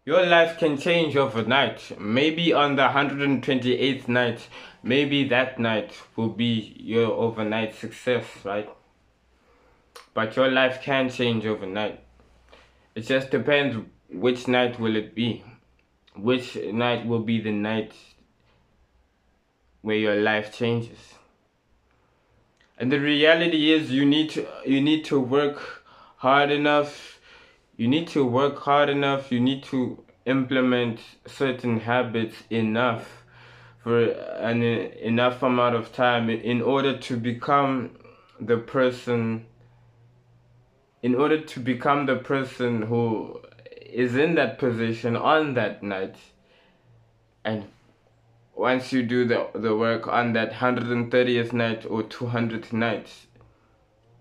Your life can change overnight. Maybe on the 128th night, maybe that night will be your overnight success, right? But your life can change overnight. It just depends which night will it be. Which night will be the night where your life changes. And the reality is you need to work hard enough. You need to work hard enough. You need to implement certain habits enough for an enough amount of time in order to become the person who is in that position on that night. And once you do the work on that 130th night or 200th night,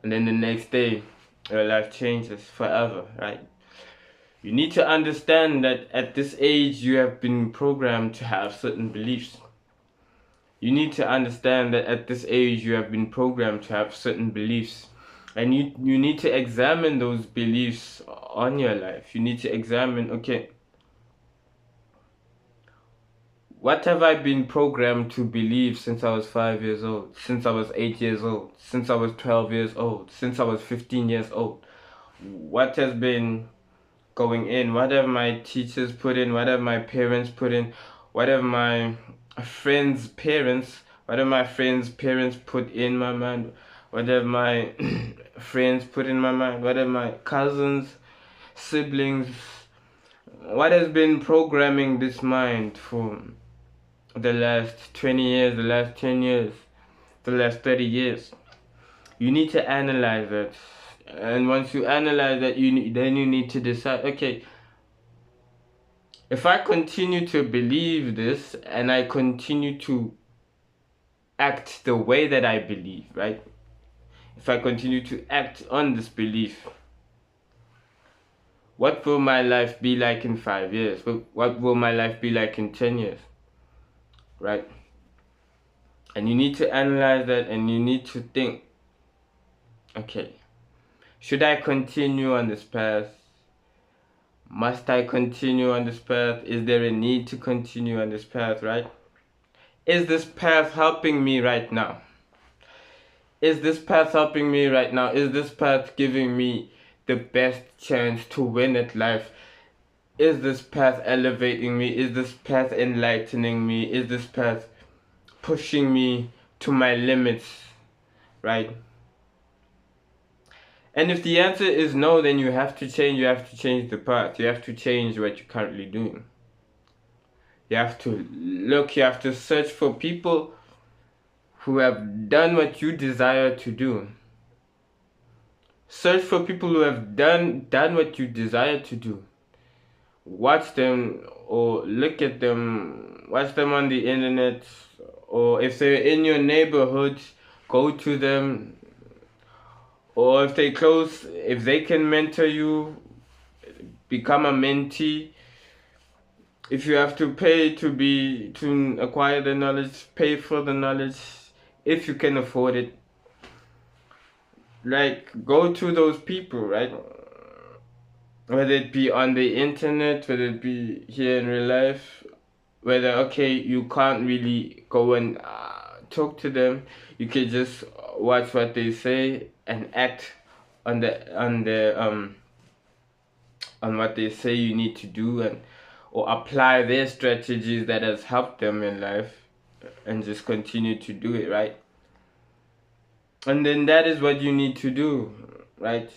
and then the next day your life changes forever, right? You need to understand that at this age you have been programmed to have certain beliefs. You need to understand that at this age you have been programmed to have certain beliefs. And you need to examine those beliefs on your life. You need to examine, okay, what have I been programmed to believe since I was 5 years old, since I was 8 years old, since I was 12 years old, since I was 15 years old? What has been going in? What have my teachers put in? What have my parents put in? What have my friends' parents put in my mind? What have my friends put in my mind? What have my cousins, siblings, what has been programming this mind for the last 20 years, the last 10 years, the last 30 years? You need to analyze that. And once you analyze that, then you need to decide, okay, if I continue to believe this and I continue to act the way that I believe, right? If I continue to act on this belief, what will my life be like in 5 years? What will my life be like in 10 years? Right? And you need to analyze that and you need to think, okay, should I continue on this path? Must I continue on this path? Is there a need to continue on this path, right? Is this path helping me right now? Is this path helping me right now? Is this path giving me the best chance to win at life? Is this path elevating me? Is this path enlightening me? Is this path pushing me to my limits, right? And if the answer is no, then you have to change. You have to change the path. You have to change what you're currently doing. You have to look, you have to search for people who have done what you desire to do. Search for people who have done what you desire to do. Watch them or look at them, watch them on the internet, or if they're in your neighborhood, go to them. Or if they can mentor you, become a mentee. If you have to pay to acquire the knowledge, pay for the knowledge if you can afford it. Like, go to those people, right? Whether it be on the internet, whether it be here in real life, whether, okay, you can't really go and talk to them, you can just watch what they say and act on what they say you need to do, and or apply their strategies that has helped them in life, and just continue to do it, right? And then that is what you need to do, right?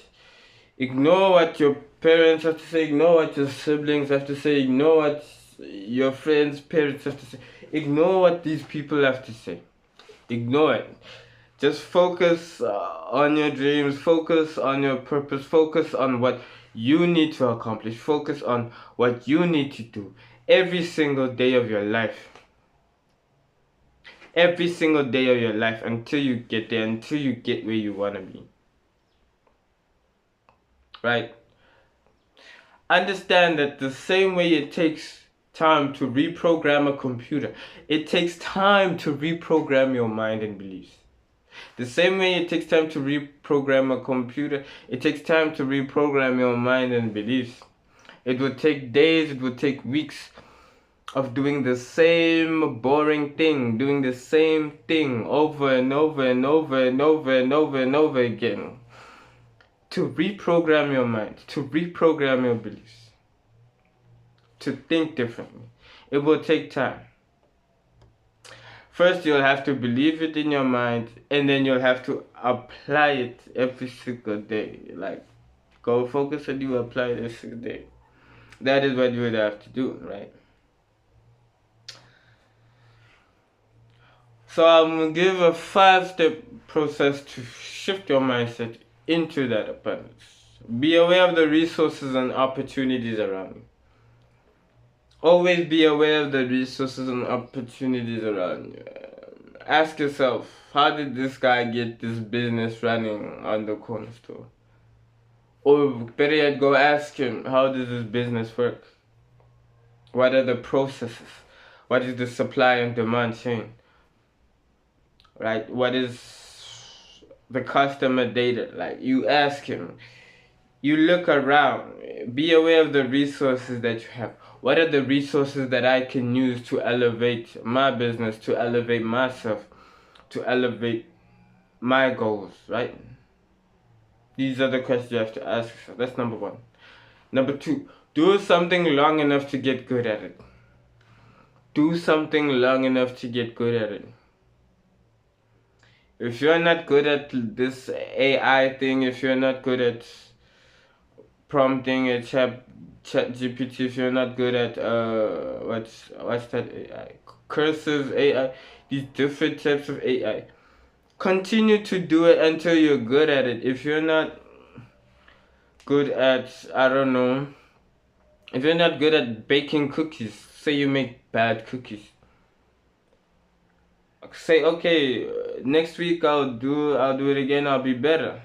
Ignore what your parents have to say, ignore what your siblings have to say, ignore what your friends' parents have to say, ignore what these people have to say. Ignore it. Just focus on your dreams, focus on your purpose, focus on what you need to accomplish, focus on what you need to do every single day of your life. Every single day of your life until you get there, until you get where you want to be. Right? Understand that the same way it takes time to reprogram a computer, it takes time to reprogram your mind and beliefs. The same way it takes time to reprogram a computer, it takes time to reprogram your mind and beliefs. It will take days, it will take weeks of doing the same boring thing, doing the same thing over and over and over and over and over and over again. To reprogram your mind, to reprogram your beliefs, to think differently. It will take time. First, you'll have to believe it in your mind, and then you'll have to apply it every single day. Like, go focus and you apply it every single day. That is what you would have to do, right? So I'm going to give a 5-step process to shift your mindset into that abundance. Be aware of the resources and opportunities around you. Always be aware of the resources and opportunities around you. Ask yourself, how did this guy get this business running on the corner store? Or better yet, go ask him, how does this business work? What are the processes? What is the supply and demand chain? Right? What is the customer data? Like, you ask him, you look around, be aware of the resources that you have. What are the resources that I can use to elevate my business, to elevate myself, to elevate my goals, right? These are the questions you have to ask yourself. That's number 1. Number 2, do something long enough to get good at it. Do something long enough to get good at it. If you're not good at this AI thing, if you're not good at prompting a chat GPT, if you're not good at what's that AI, cursive AI, these different types of AI, continue to do it until you're good at it. If you're not good at, I don't know, if you're not good at baking cookies, say you make bad cookies, say, okay, next week I'll do it again, I'll be better.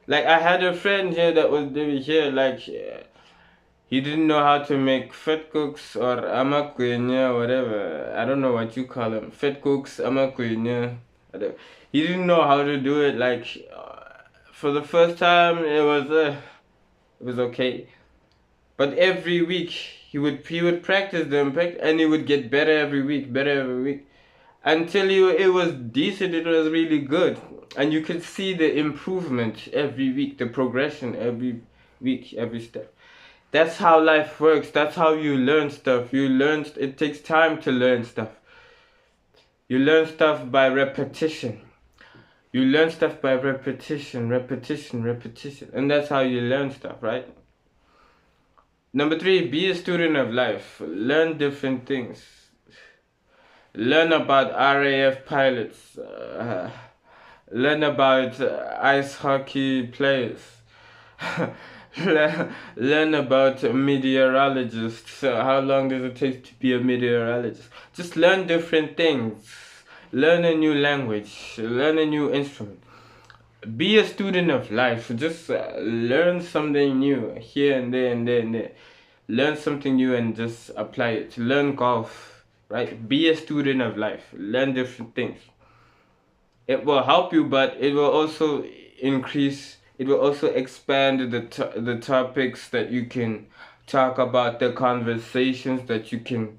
Like, I had a friend here that was living here, like, he didn't know how to make fat cooks or amakwenya, whatever. I don't know what you call them. Fat cooks, amakwenya, whatever. He didn't know how to do it. Like, for the first time, it was okay. But every week, he would practice them, and he would get better every week, until it was decent. It was really good, and you could see the improvement every week, the progression every week, every step. That's how life works. That's how you learn stuff. It takes time to learn stuff. You learn stuff by repetition. You learn stuff by repetition. And that's how you learn stuff, right? Number 3, be a student of life. Learn different things. Learn about RAF pilots. Learn about ice hockey players. Learn about meteorologists. How long does it take to be a meteorologist? Just learn different things. Learn a new language. Learn a new instrument. Be a student of life. Just learn something new here and there and there and there. Learn something new and just apply it. Learn golf, right? Be a student of life. Learn different things. It will help you, but it will also expand the topics that you can talk about, the conversations that you can,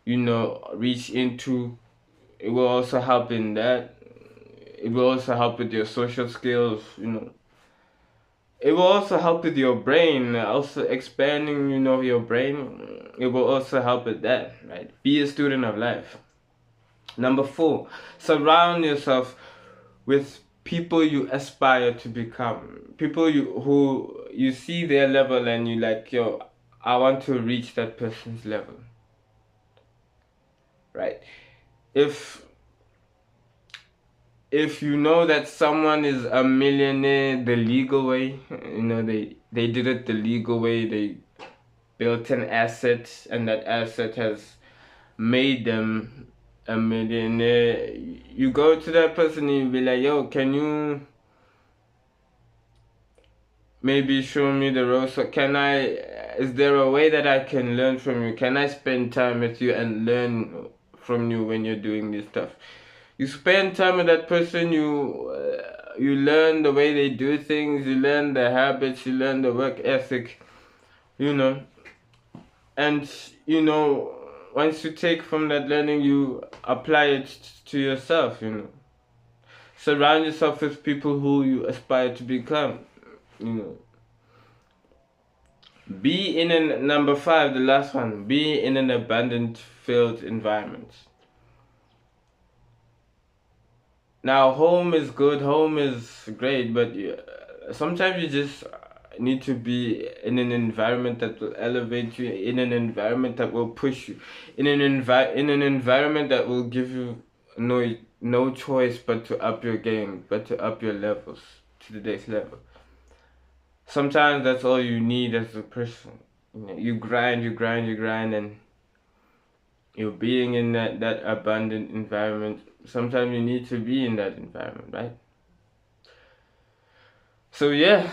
reach into. It will also help in that. It will also help with your social skills, It will also help with your brain, also expanding, your brain. It will also help with that, right? Be a student of life. Number 4, surround yourself with people you aspire to become. People who you see their level and you like, I want to reach that person's level. Right? If you know that someone is a millionaire the legal way, they did it the legal way, they built an asset and that asset has made them a millionaire, you go to that person and you be like, yo, can you maybe show me the ropes? So is there a way that I can learn from you? Can I spend time with you and learn from you when you're doing this stuff? You spend time with that person, you learn the way they do things, you learn the habits, you learn the work ethic. you know. And once you take from that learning, you apply it to yourself, surround yourself with people who you aspire to become, you know. Be in an number 5, the last one, be in an abundant filled environment. Now, home is good, home is great, but sometimes you just need to be in an environment that will elevate you, in an environment that will push you, in an environment that will give you no choice but to up your game, but to up your levels to the next level. Sometimes that's all you need as a person. You grind, and you're being in that abundant environment. Sometimes you need to be in that environment, right? So yeah,